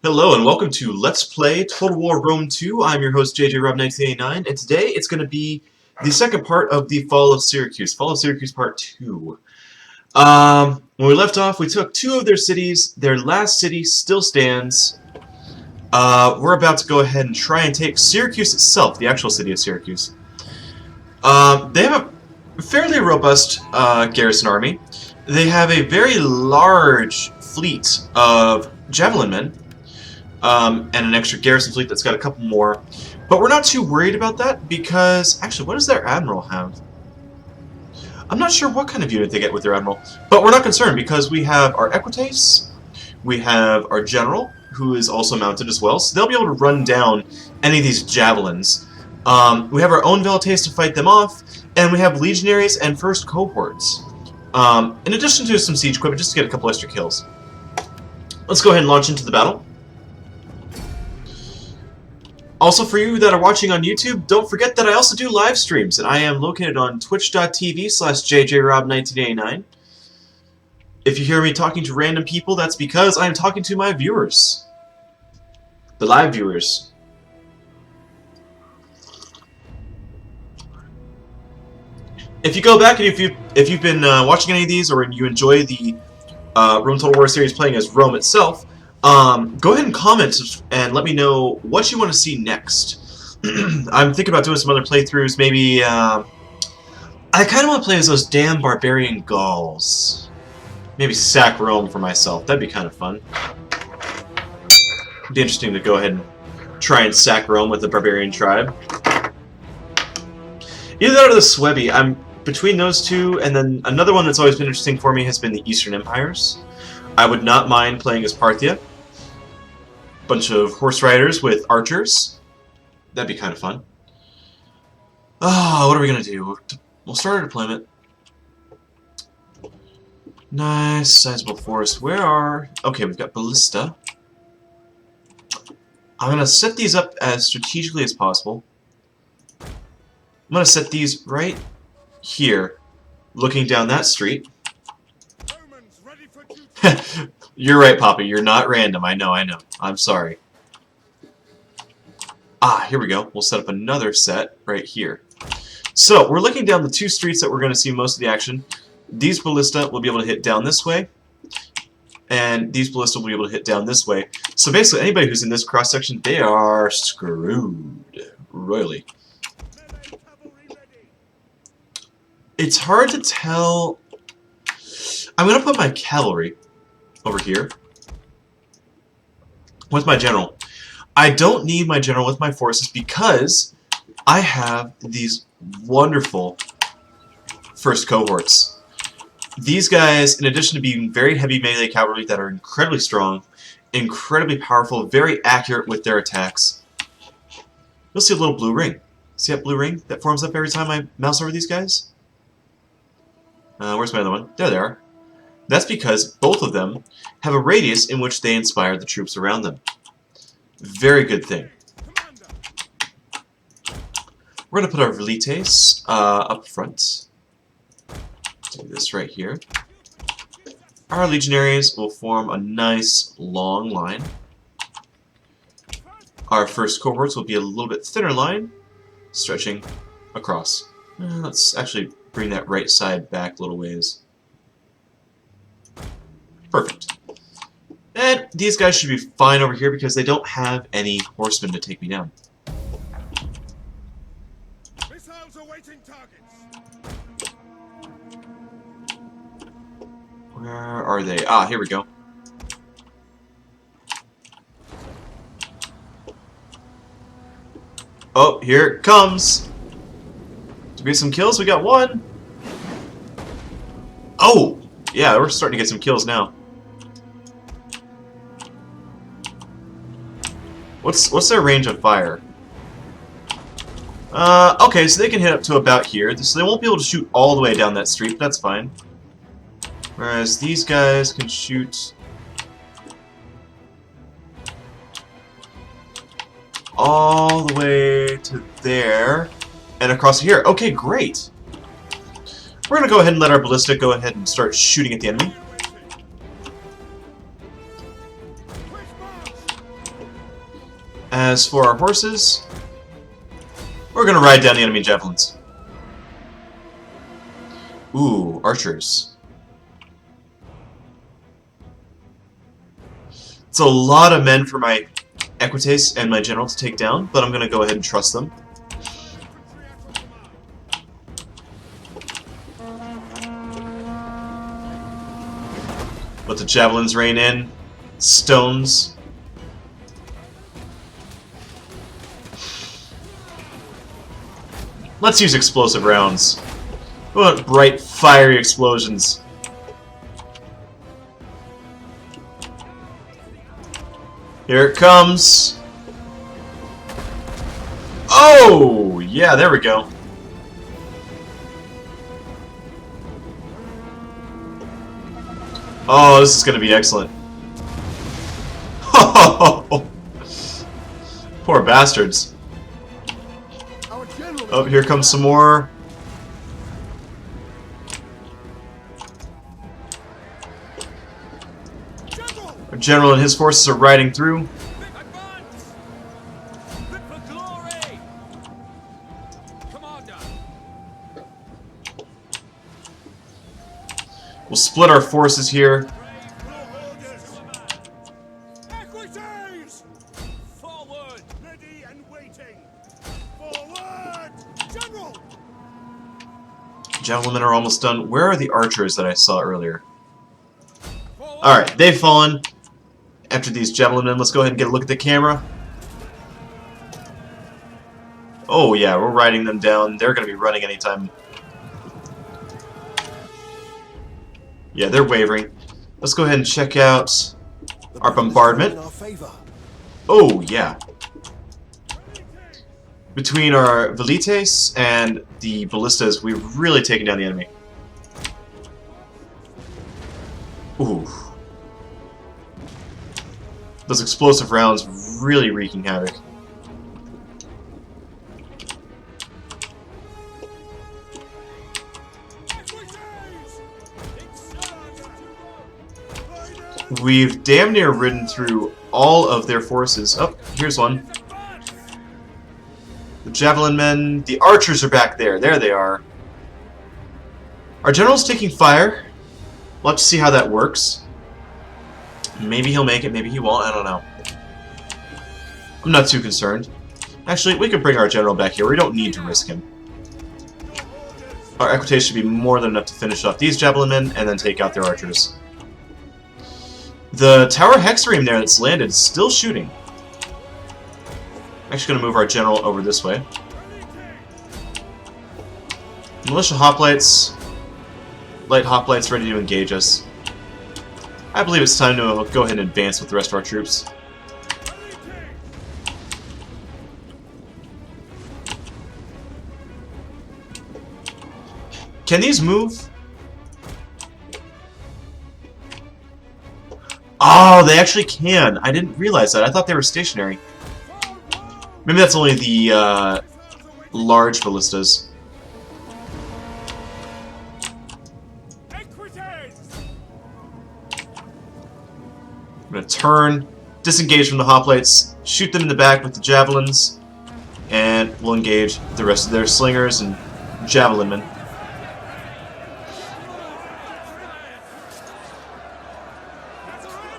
Hello and welcome to Let's Play Total War Rome 2. I'm your host JJ Rob 1989, and today it's going to be the second part of the Fall of Syracuse. Fall of Syracuse Part 2. When we left off, we took two of their cities. Their last city still stands. We're about to go ahead and try and take Syracuse itself, the actual city of Syracuse. They have a fairly robust garrison army. They have a very large fleet of javelin men. And an extra garrison fleet that's got a couple more. But we're not too worried about that because, actually, what does their admiral have? I'm not sure what kind of unit they get with their admiral, but we're not concerned because we have our equites, we have our general, who is also mounted as well, so they'll be able to run down any of these javelins. We have our own velites to fight them off, and we have legionaries and first cohorts. In addition to some siege equipment, just to get a couple extra kills. Let's go ahead and launch into the battle. Also, for you that are watching on YouTube, don't forget that I also do live streams, and I am located on twitch.tv/JJRob1989. If you hear me talking to random people, that's because I'm talking to my viewers. The live viewers. If you go back and if you've been watching any of these, or you enjoy the Rome Total War series playing as Rome itself, go ahead and comment and let me know what you want to see next. I'm thinking about doing some other playthroughs. Maybe I kind of want to play as those damn barbarian Gauls. Maybe sack Rome for myself. That'd be kind of fun. It'd be interesting to go ahead and try and sack Rome with the barbarian tribe. Either that or the Suebi. I'm between those two, and then another one that's always been interesting for me has been the Eastern Empires. I would not mind playing as Parthia. Bunch of horse riders with archers. That'd be kind of fun. What are we gonna do? We'll start our deployment. Nice, sizable force. Where are... Okay, we've got ballista. I'm gonna set these up as strategically as possible. I'm gonna set these right here, looking down that street. You're right, Papa. You're not random. I know. I'm sorry. Here we go. We'll set up another set right here. So, we're looking down the two streets that we're going to see most of the action. These ballista will be able to hit down this way, and these ballista will be able to hit down this way. So basically, anybody who's in this cross-section, they are screwed royally. It's hard to tell... I'm going to put my cavalry over here with my general. I don't need my general with my forces because I have these wonderful first cohorts. These guys, in addition to being very heavy melee cavalry that are incredibly strong, incredibly powerful, very accurate with their attacks. You'll see a little blue ring. See that blue ring that forms up every time I mouse over these guys? Where's my other one? There they are. That's because both of them have a radius in which they inspire the troops around them. Very good thing. We're going to put our velites up front. Do this right here. Our legionaries will form a nice long line. Our first cohorts will be a little bit thinner line, stretching across. Let's actually bring that right side back a little ways. Perfect. And these guys should be fine over here because they don't have any horsemen to take me down. Missiles awaiting targets. Where are they? Here we go. Oh, here it comes. To get some kills, we got one. Oh! Yeah, we're starting to get some kills now. What's their range of fire? Okay, so they can hit up to about here. So they won't be able to shoot all the way down that street, but that's fine. Whereas these guys can shoot all the way to there and across here. Okay, great. We're going to go ahead and let our ballista go ahead and start shooting at the enemy. As for our horses, we're gonna ride down the enemy javelins. Ooh, archers. It's a lot of men for my Equites and my general to take down, but I'm gonna go ahead and trust them. Let the javelins rain in. Stones. Let's use explosive rounds. We want bright, fiery explosions. Here it comes. Oh! Yeah, there we go. Oh, this is going to be excellent. Poor bastards. Oh, here comes some more. Our general and his forces are riding through. We'll split our forces here. Forward! Ready and waiting! Forward! General! Javelin are almost done. Where are the archers that I saw earlier? Alright, they've fallen. After these javelin men, let's go ahead and get a look at the camera. Oh yeah, we're riding them down. They're going to be running anytime. Yeah, they're wavering. Let's go ahead and check out our bombardment. Oh, yeah. Between our Velites and the Ballistas, we've really taken down the enemy. Ooh. Those explosive rounds really wreaking havoc. We've damn near ridden through all of their forces. Oh, here's one. The javelin men, the archers are back there. There they are. Our general's taking fire. We'll have to see how that works. Maybe he'll make it, maybe he won't, I don't know. I'm not too concerned. Actually, we could bring our general back here. We don't need to risk him. Our Equites should be more than enough to finish off these javelin men and then take out their archers. The tower hexaream there that's landed is still shooting. I'm actually going to move our general over this way. Militia hoplites. Light hoplites ready to engage us. I believe it's time to go ahead and advance with the rest of our troops. Can these move? Oh, they actually can. I didn't realize that. I thought they were stationary. Maybe that's only the large ballistas. I'm going to turn, disengage from the hoplites, shoot them in the back with the javelins, and we'll engage the rest of their slingers and javelin men.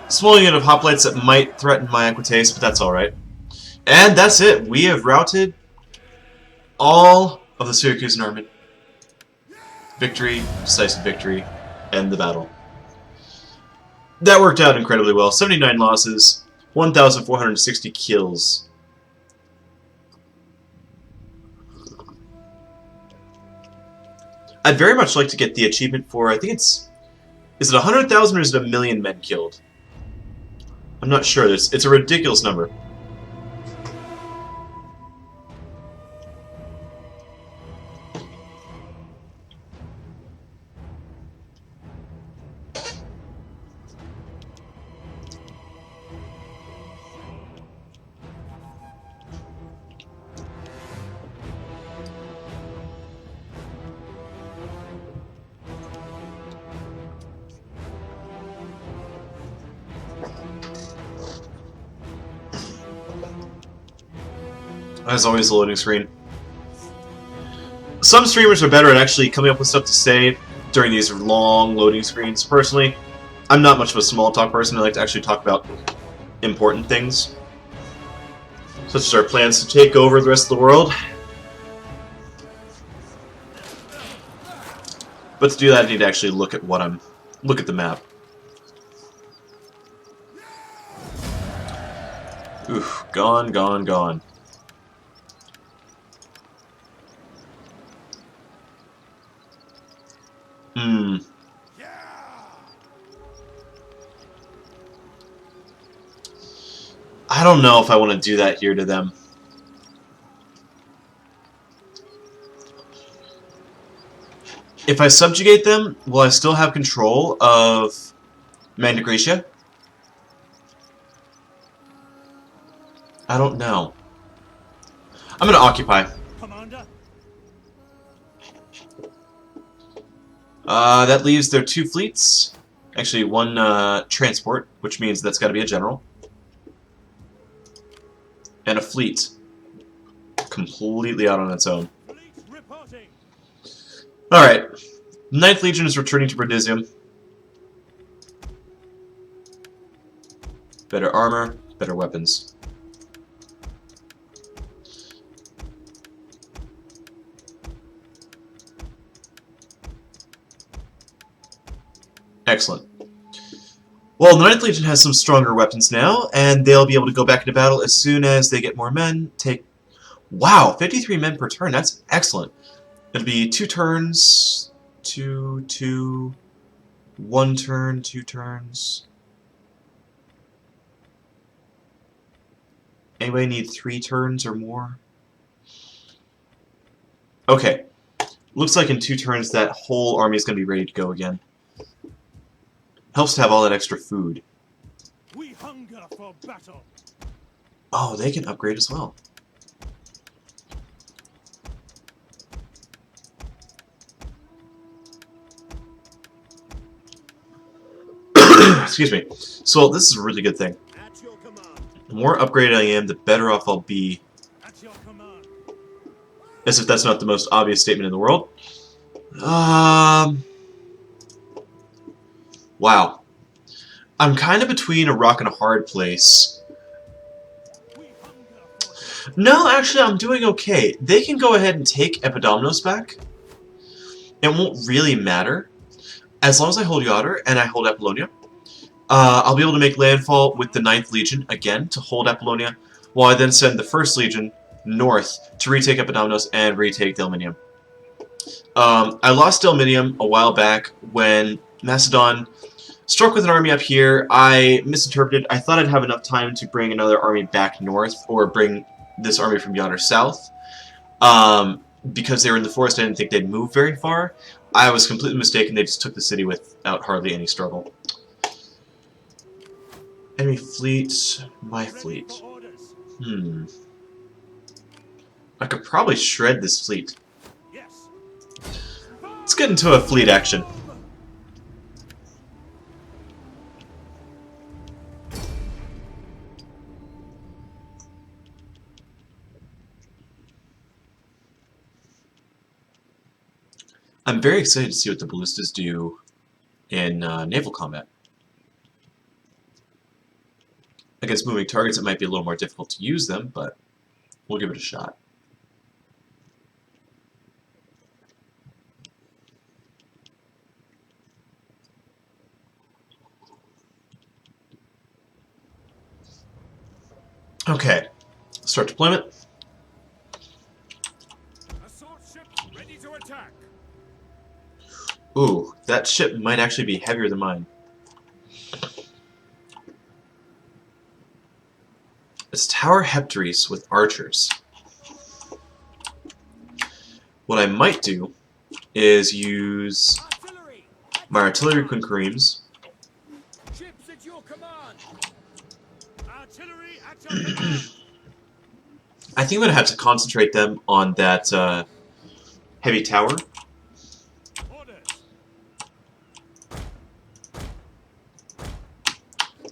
Small unit of hoplites that might threaten my Equites, but that's alright. And that's it. We have routed all of the Syracuse army. Victory, decisive victory, end the battle. That worked out incredibly well. 79 losses, 1,460 kills. I'd very much like to get the achievement for, I think it's... Is it 100,000 or is it 1,000,000 men killed? I'm not sure. It's a ridiculous number. As always, the loading screen. Some streamers are better at actually coming up with stuff to say during these long loading screens. Personally, I'm not much of a small talk person. I like to actually talk about important things, such as our plans to take over the rest of the world. But to do that, I need to actually look at the map. Oof, gone, gone, gone. I don't know if I want to do that here to them. If I subjugate them, will I still have control of Magna Graecia? I don't know. I'm going to occupy. Commander. That leaves their 2 fleets. Actually, 1 transport, which means that's got to be a general. And a fleet. Completely out on its own. Alright. 9th Legion is returning to Brundisium. Better armor, better weapons. Excellent. Well, the 9th Legion has some stronger weapons now, and they'll be able to go back into battle as soon as they get more men. Wow, 53 men per turn. That's excellent. It'll be 2 turns, 2, 1 turn, 2 turns. Anybody need 3 turns or more? Okay. Looks like in 2 turns that whole army is going to be ready to go again. Helps to have all that extra food. We hunger for battle. Oh, they can upgrade as well. Excuse me. So this is a really good thing. At your command. The more upgraded I am, the better off I'll be. At your command. As if that's not the most obvious statement in the world. Wow. I'm kind of between a rock and a hard place. We hunger for No, actually, I'm doing okay. They can go ahead and take Epidomnos back. It won't really matter. As long as I hold Yoder and I hold Apollonia, I'll be able to make landfall with the 9th Legion again to hold Apollonia, while I then send the 1st Legion north to retake Epidomnos and retake Delminium. I lost Delminium a while back when Macedon struck with an army up here. I misinterpreted. I thought I'd have enough time to bring another army back north, or bring this army from Yoder south. Because they were in the forest, I didn't think they'd move very far. I was completely mistaken. They just took the city without hardly any struggle. Enemy fleet, my fleet. I could probably shred this fleet. yes. Let's get into a fleet action. I'm very excited to see what the ballistas do in naval combat. Against moving targets, it might be a little more difficult to use them, but we'll give it a shot. Okay, start deployment. Assault ship ready to attack. Ooh, that ship might actually be heavier than mine. It's Tower Heptares with archers. What I might do is use Artillery. my artillery quinqueremes. Ships at your command. Artillery at your command. I think I'm going to have to concentrate them on that heavy tower. Orders.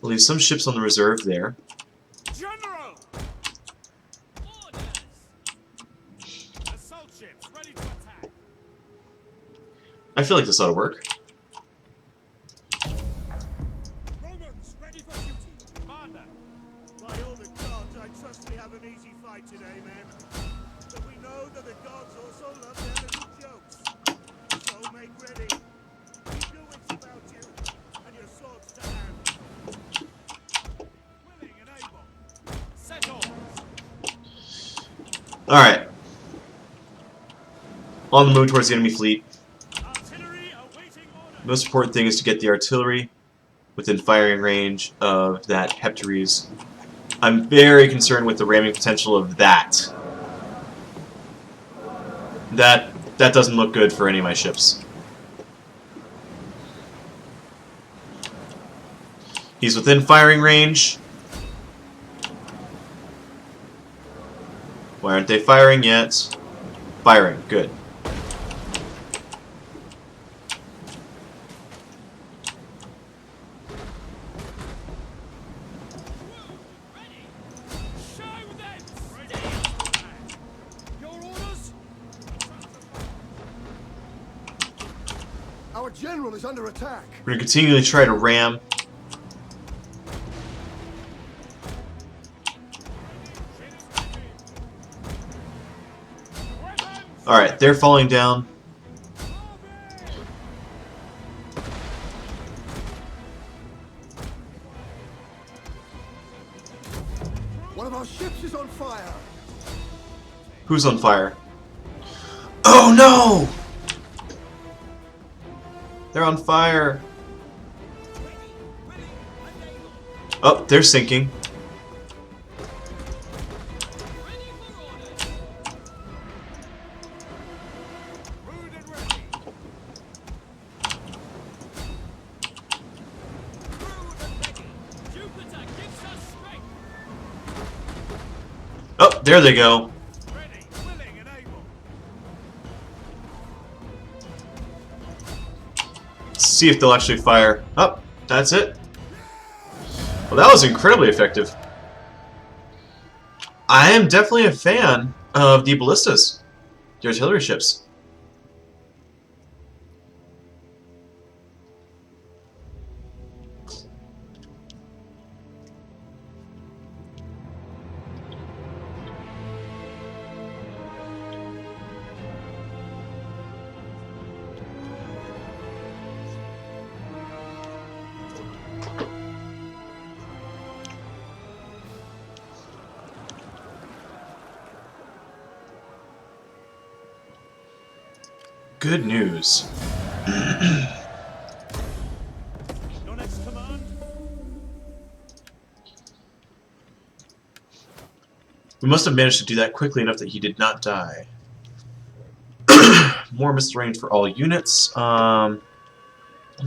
I'll leave some ships on the reserve there. General. Orders. I feel like this ought to work. Romans, ready for duty. Commander. By all the gods, I trust we have an easy fight today, men. But we know that the gods also love their little jokes. So make ready. Keep your wits about you, and your swords to hand. Willing and able. Settle. Alright. On the move towards the enemy fleet. Artillery awaiting order. Most important thing is to get the artillery within firing range of that Heptares. I'm very concerned with the ramming potential of that. That doesn't look good for any of my ships. He's within firing range. Why aren't they firing yet? Firing, good. Show them. Ready. Your orders? Our general is under attack. We're going to continually try to ram. Alright, they're falling down. One of our ships is on fire. Who's on fire? Oh no! They're on fire. Oh, they're sinking. Rude and ready. Rude and ready. Jupiter gives us strength. Oh, there they go. Ready, willing and able. Let's see if they'll actually fire. Oh, that's it. Well, that was incredibly effective. I am definitely a fan of the ballistas, the artillery ships. Good news. Your next command? We must have managed to do that quickly enough that he did not die. More missile range for all units. Let's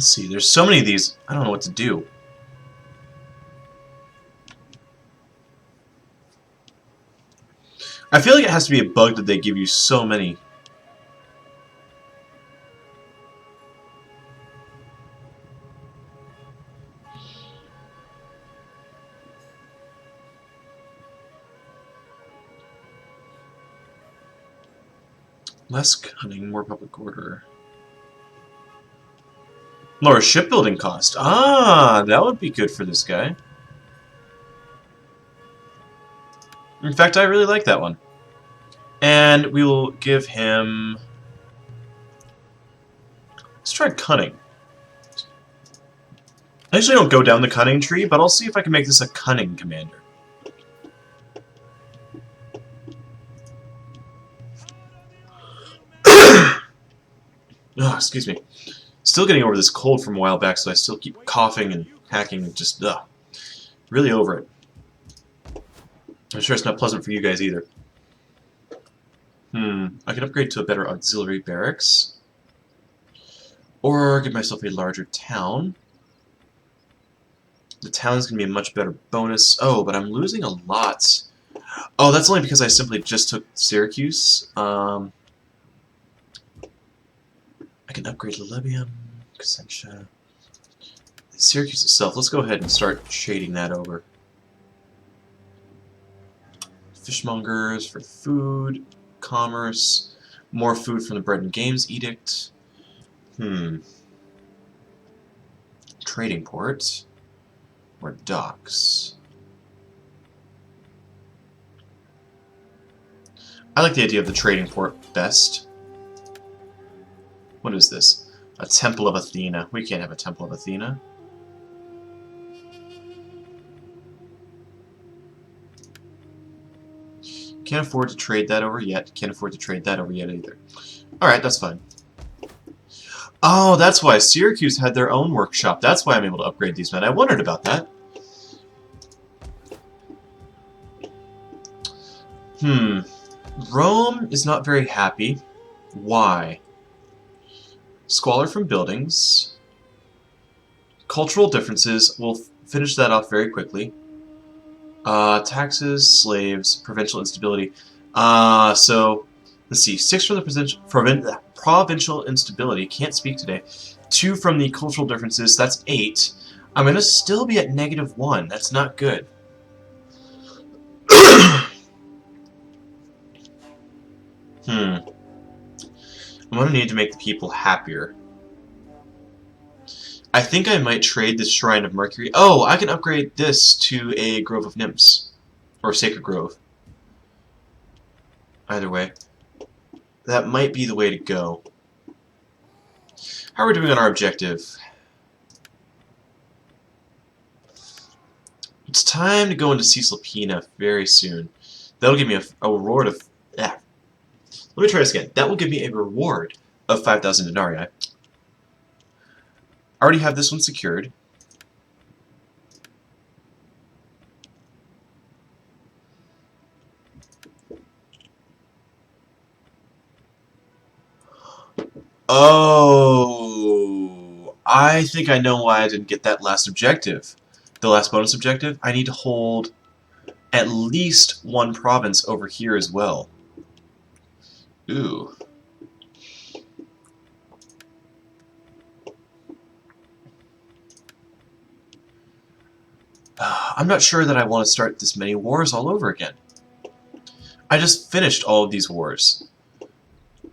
see. There's so many of these. I don't know what to do. I feel like it has to be a bug that they give you so many. Less cunning, more public order. Lower shipbuilding cost. Ah, that would be good for this guy. In fact, I really like that one. And we will give him... Let's try cunning. I usually don't go down the cunning tree, but I'll see if I can make this a cunning commander. Oh, excuse me. Still getting over this cold from a while back, so I still keep coughing and hacking and just, really over it. I'm sure it's not pleasant for you guys either. I can upgrade to a better auxiliary barracks. Or give myself a larger town. The town's going to be a much better bonus. Oh, but I'm losing a lot. Oh, that's only because I simply just took Syracuse. I can upgrade Libium, Consentia. Syracuse itself, let's go ahead and start shading that over. Fishmongers for food, commerce, more food from the Bread and Games Edict. Hmm. Trading port or docks? I like the idea of the trading port best. What is this? A Temple of Athena. We can't have a Temple of Athena. Can't afford to trade that over yet. Can't afford to trade that over yet either. Alright, that's fine. Oh, that's why Syracuse had their own workshop. That's why I'm able to upgrade these men. I wondered about that. Rome is not very happy. Why? Squalor from buildings. Cultural differences. We'll finish that off very quickly. Taxes, slaves, provincial instability. So, let's see. 6 from the provincial instability. Can't speak today. 2 from the cultural differences. That's 8. I'm going to still be at -1. That's not good. I'm going to need to make the people happier. I think I might trade this Shrine of Mercury. Oh, I can upgrade this to a Grove of Nymphs. Or Sacred Grove. Either way. That might be the way to go. How are we doing on our objective? It's time to go into Cisalpina very soon. That'll give me a reward of... Let me try this again. That will give me a reward of 5,000 denarii. I already have this one secured. Oh, I think I know why I didn't get that last objective. The last bonus objective. I need to hold at least 1 province over here as well. Ooh. I'm not sure that I want to start this many wars all over again. I just finished all of these wars.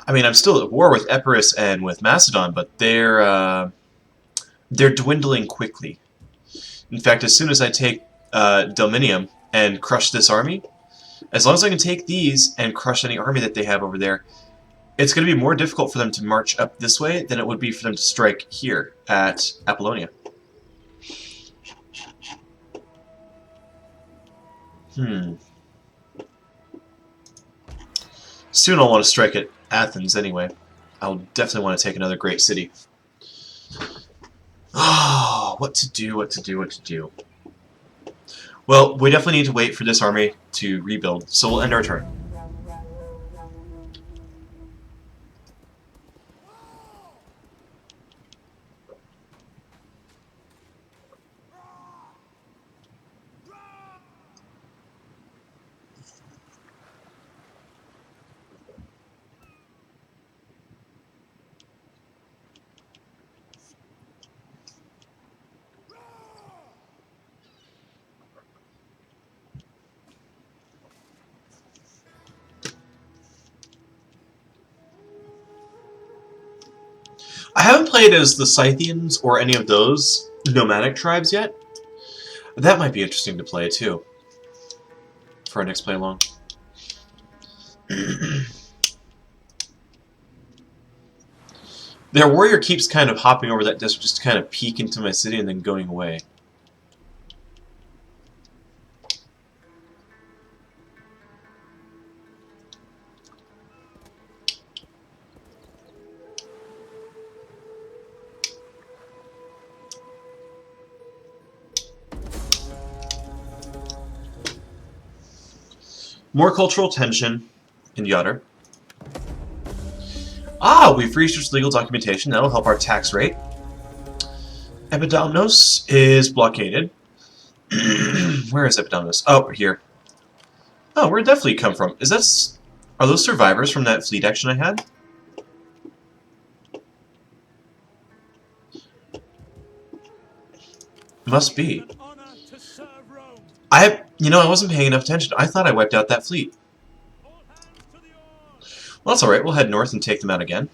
I mean, I'm still at war with Epirus and with Macedon, but they're dwindling quickly. In fact, as soon as I take Delminium and crush this army, as long as I can take these and crush any army that they have over there, it's going to be more difficult for them to march up this way than it would be for them to strike here at Apollonia. Soon I'll want to strike at Athens anyway. I'll definitely want to take another great city. Oh, what to do, what to do, what to do. Well, we definitely need to wait for this army to rebuild, so we'll end our turn. I haven't played as the Scythians or any of those nomadic tribes yet. That might be interesting to play too. For our next play along. Their warrior keeps kind of hopping over that disc just to kind of peek into my city and then going away. More cultural tension in Yotter. Ah, we've reached legal documentation. That'll help our tax rate. Epidamnos is blockaded. Where is Epidamnos? Oh, here. Oh, where'd that fleet come from? Is that... Are those survivors from that fleet action I had? Must be. You know, I wasn't paying enough attention. I thought I wiped out that fleet. Well, that's alright. We'll head north and take them out again.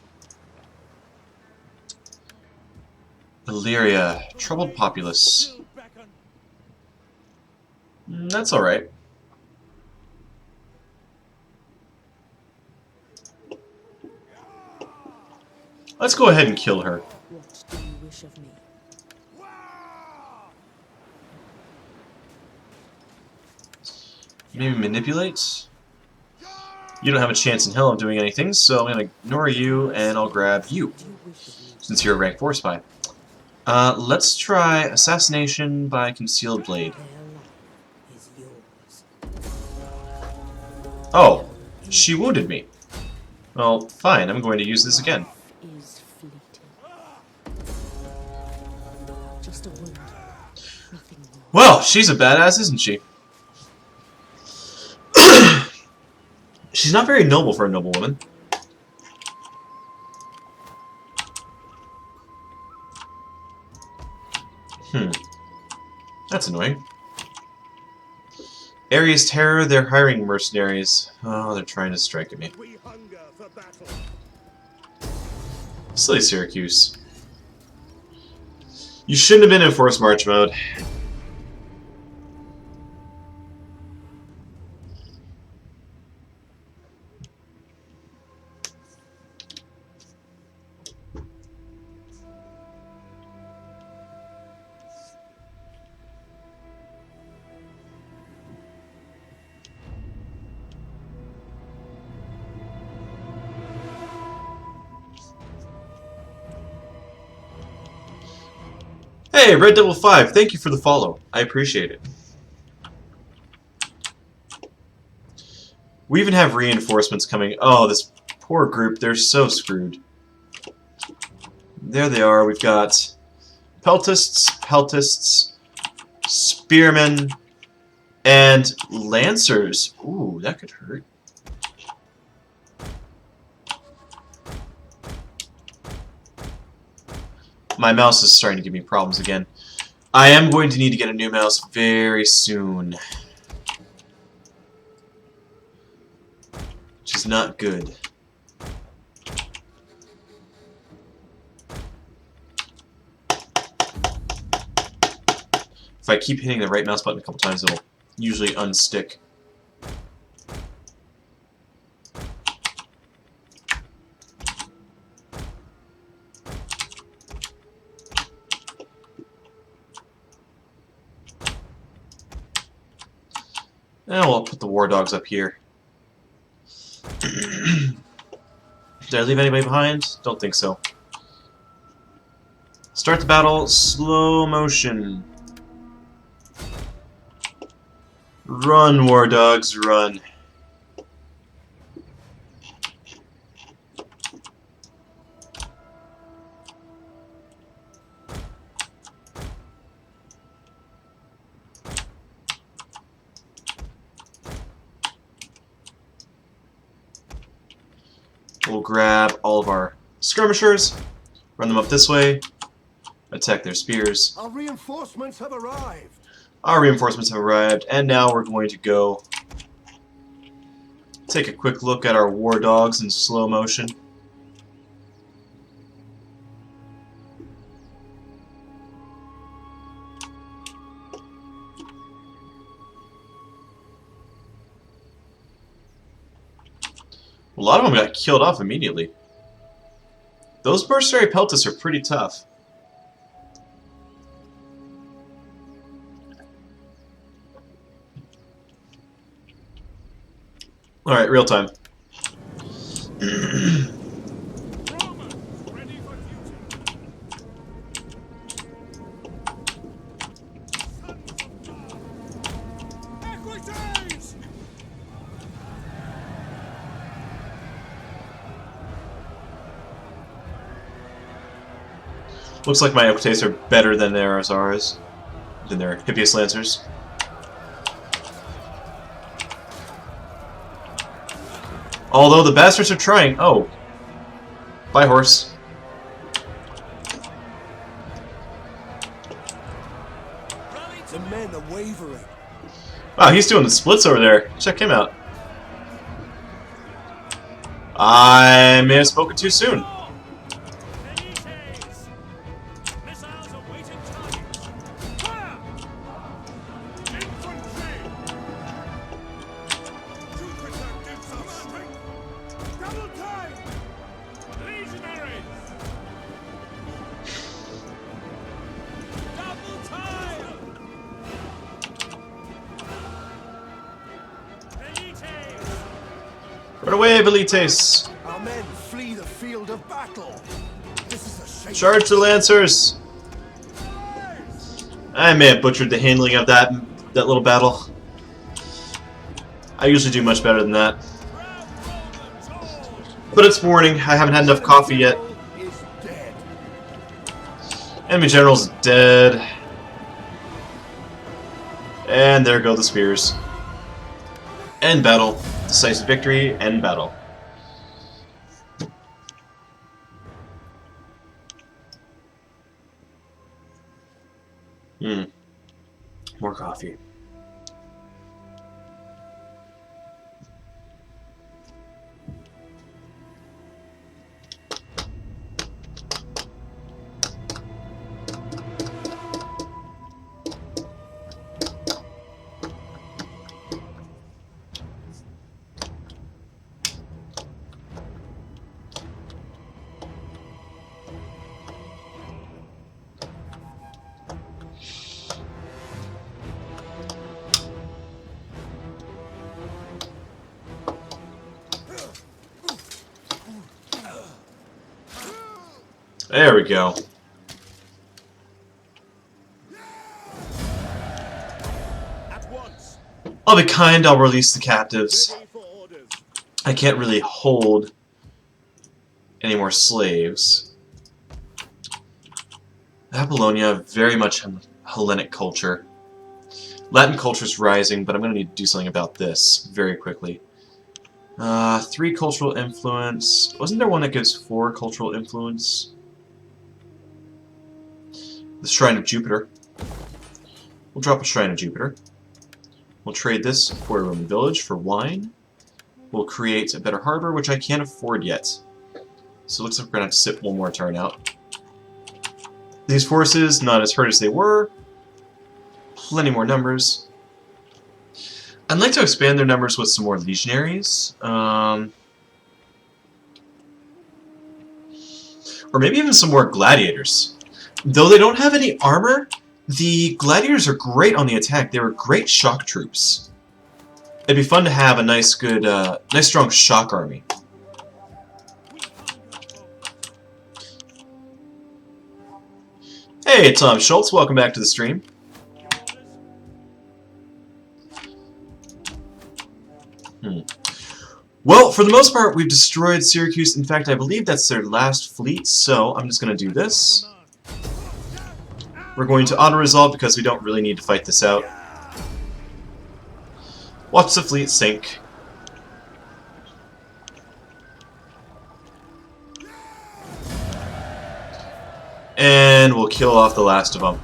Illyria, troubled populace. Still beckon. That's alright. Let's go ahead and kill her. What do you wish of me? Maybe manipulate? You don't have a chance in hell of doing anything, so I'm going to ignore you, and I'll grab you, What do you wish of me? since you're a rank 4 spy. Let's try assassination by concealed blade. Their life is yours. Oh, she wounded me. Well, fine, I'm going to use this again. Is fleeting. Just a wound. Nothing more. Well, she's a badass, isn't she? She's not very noble for a noble woman. That's annoying. Ares Terror, they're hiring mercenaries. Oh, they're trying to strike at me. We hunger for battle. Silly Syracuse. You shouldn't have been in forced march mode. Hey, Red Devil 5, thank you for the follow. I appreciate it. We even have reinforcements coming. Oh, this poor group, they're so screwed. There they are. We've got peltists, spearmen, and lancers. Ooh, that could hurt. My mouse is starting to give me problems again. I am going to need to get a new mouse very soon. Which is not good. If I keep hitting the right mouse button a couple times, it'll usually unstick. And we'll put the war dogs up here. Did I leave anybody behind? Don't think so. Start the battle, slow motion. Run, war dogs, run. We'll grab all of our skirmishers, run them up this way, attack their spears. Our reinforcements have arrived. Our reinforcements have arrived, and now we're going to go take a quick look at our war dogs in slow motion. A lot of them got killed off immediately. Those mercenary peltists are pretty tough. Alright, real time. Romans, ready for duty. Sons of God. Equites! Looks like my Equites are better than their Azaras, than their Hippias Lancers. Although the bastards are trying. Oh. Bye, horse. The men are wavering. Wow, he's doing the splits over there. Check him out. I may have spoken too soon. Venites! Missiles Run away, Velites! Our men flee the field of battle. This is a shame. Charge the Lancers! I may have butchered the handling of that little battle. I usually do much better than that. But it's morning. I haven't had enough coffee yet. Is dead. Enemy general's dead. And there go the spears. End battle. Decisive victory. End battle. More coffee. There we go. At once. I'll be kind, I'll release the captives. Ready for orders. I can't really hold any more slaves. Apollonia, very much Hellenic culture. Latin culture's rising, but I'm going to need to do something about this very quickly. 3 cultural influence. Wasn't there one that gives 4 cultural influence? The Shrine of Jupiter. We'll drop a Shrine of Jupiter. We'll trade this for a Roman village for wine. We'll create a better harbor, which I can't afford yet. So it looks like we're going to have to sit one more turn out. These forces, not as hurt as they were. Plenty more numbers. I'd like to expand their numbers with some more legionaries. Or maybe even some more gladiators. Though they don't have any armor, the gladiators are great on the attack. They were great shock troops. It'd be fun to have a nice, good, nice strong shock army. Hey, Tom Schultz, welcome back to the stream. Well, for the most part, we've destroyed Syracuse. In fact, I believe that's their last fleet, so I'm just going to do this. We're going to auto-resolve because we don't really need to fight this out. Watch the fleet sink. And we'll kill off the last of them.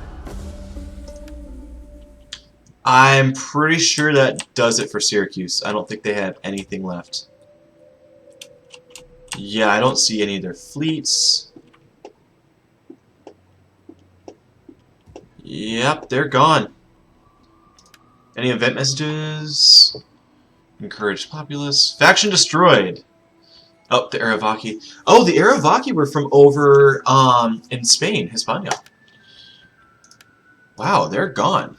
I'm pretty sure that does it for Syracuse. I don't think they have anything left. Yeah, I don't see any of their fleets. Yep, they're gone. Any event messages? Encourage populace. Faction destroyed. Oh, the Aravaki. Oh, the Aravaki were from over in Spain, Hispania. Wow, they're gone.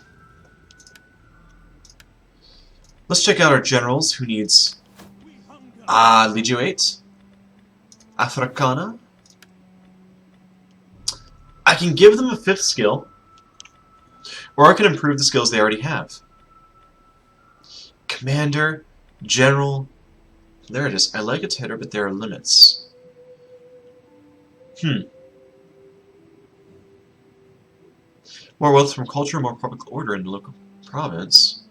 Let's check out our generals. Who needs Legio 8? Africana. I can give them a 5th skill. Or I can improve the skills they already have. Commander, General. There it is. I like its header, but there are limits. More wealth from culture, more public order in the local province.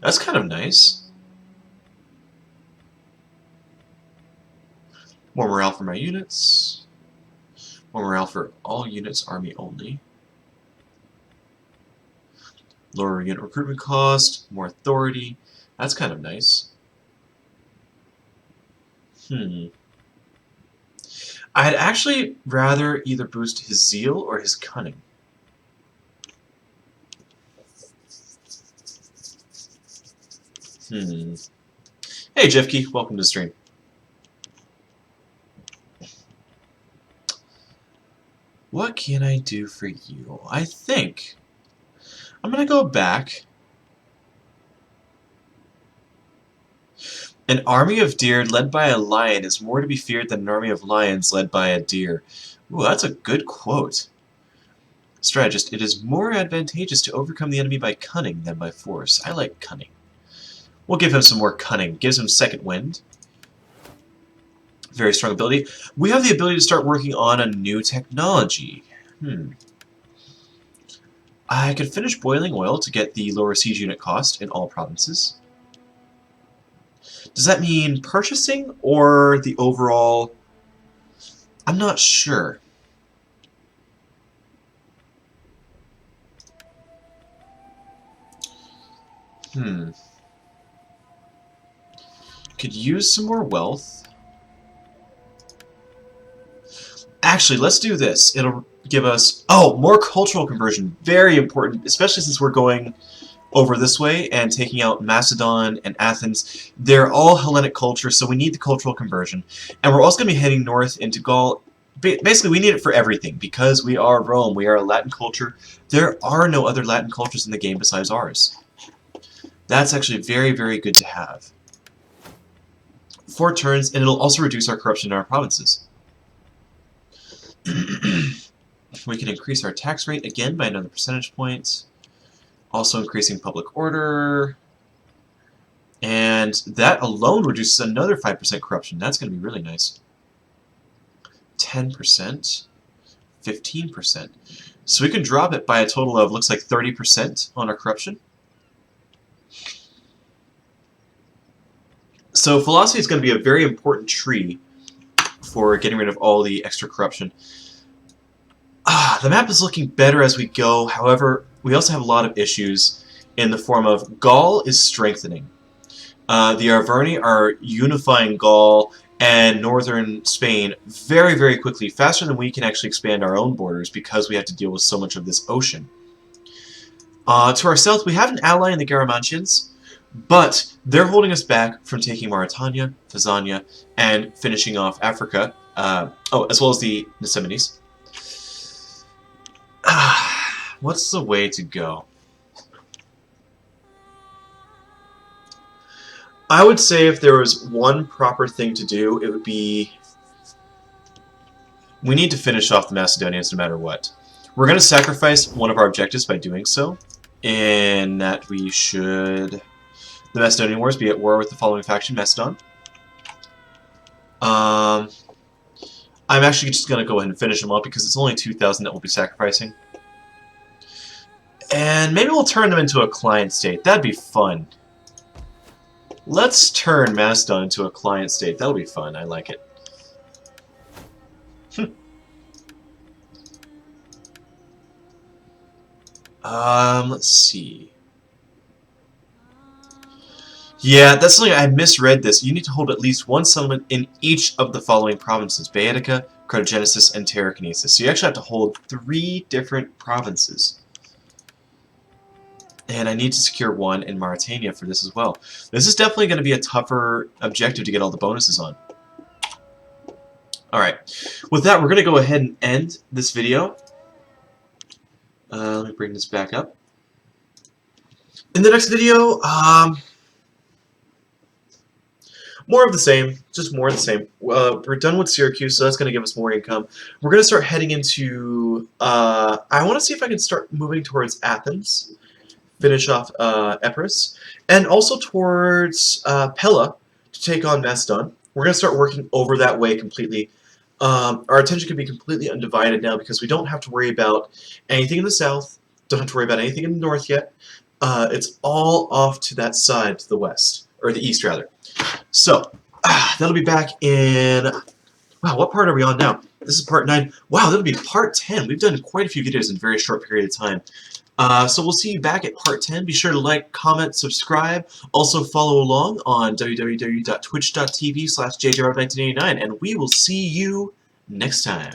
That's kind of nice. More morale for my units. More morale for all units, army only. Lower unit recruitment cost, more authority. That's kind of nice. I'd actually rather either boost his zeal or his cunning. Hey Jeffkey, welcome to the stream. What can I do for you? I think I'm gonna go back An army of deer led by a lion is more to be feared than an army of lions led by a deer. Ooh, that's a good quote. Strategist, it is more advantageous to overcome the enemy by cunning than by force. I like cunning. We'll give him some more cunning. Gives him second wind. Very strong ability. We have the ability to start working on a new technology. I could finish boiling oil to get the lower siege unit cost in all provinces. Does that mean purchasing or the overall? I'm not sure. Could use some more wealth. Actually, let's do this. It'll give us... Oh, more cultural conversion. Very important, especially since we're going over this way and taking out Macedon and Athens. They're all Hellenic culture, so we need the cultural conversion. And we're also going to be heading north into Gaul. Basically, we need it for everything, because we are Rome. We are a Latin culture. There are no other Latin cultures in the game besides ours. That's actually very, very good to have. 4 turns, and it'll also reduce our corruption in our provinces. We can increase our tax rate again by another percentage point. Also increasing public order. And that alone reduces another 5% corruption. That's going to be really nice. 10%. 15%. So we can drop it by a total of, looks like 30% on our corruption. So philosophy is going to be a very important tree for getting rid of all the extra corruption. The map is looking better as we go. However, we also have a lot of issues in the form of Gaul is strengthening. The Arverni are unifying Gaul and northern Spain very, very quickly, faster than we can actually expand our own borders because we have to deal with so much of this ocean. To our south, we have an ally in the Garamantians, but they're holding us back from taking Mauritania, Tanzania, and finishing off Africa, as well as the Nesemites. What's the way to go? I would say if there was one proper thing to do, it would be... We need to finish off the Macedonians no matter what. We're going to sacrifice one of our objectives by doing so, in that we should... The Macedonian Wars be at war with the following faction, Macedon. I'm actually just going to go ahead and finish them up because it's only 2,000 that we'll be sacrificing. And maybe we'll turn them into a client state. That'd be fun. Let's turn Macedon into a client state. That'll be fun. I like it. Let's see. Yeah, that's something I misread this. You need to hold at least one settlement in each of the following provinces. Baetica, Cartagenesis, and Tarraconensis. So you actually have to hold 3 different provinces. And I need to secure one in Mauritania for this as well. This is definitely going to be a tougher objective to get all the bonuses on. Alright, with that, we're going to go ahead and end this video. Let me bring this back up. In the next video, more of the same, just more of the same. We're done with Syracuse, so that's going to give us more income. We're going to start heading into... I want to see if I can start moving towards Athens. Finish off Epirus, and also towards Pella to take on Macedon. We're going to start working over that way completely. Our attention can be completely undivided now because we don't have to worry about anything in the south, don't have to worry about anything in the north yet. It's all off to that side, to the west, or the east rather. So, that'll be back in... Wow, what part are we on now? This is part 9. Wow, that'll be part 10. We've done quite a few videos in a very short period of time. So we'll see you back at part 10. Be sure to like, comment, subscribe. Also follow along on www.twitch.tv/jjrob1989, and we will see you next time.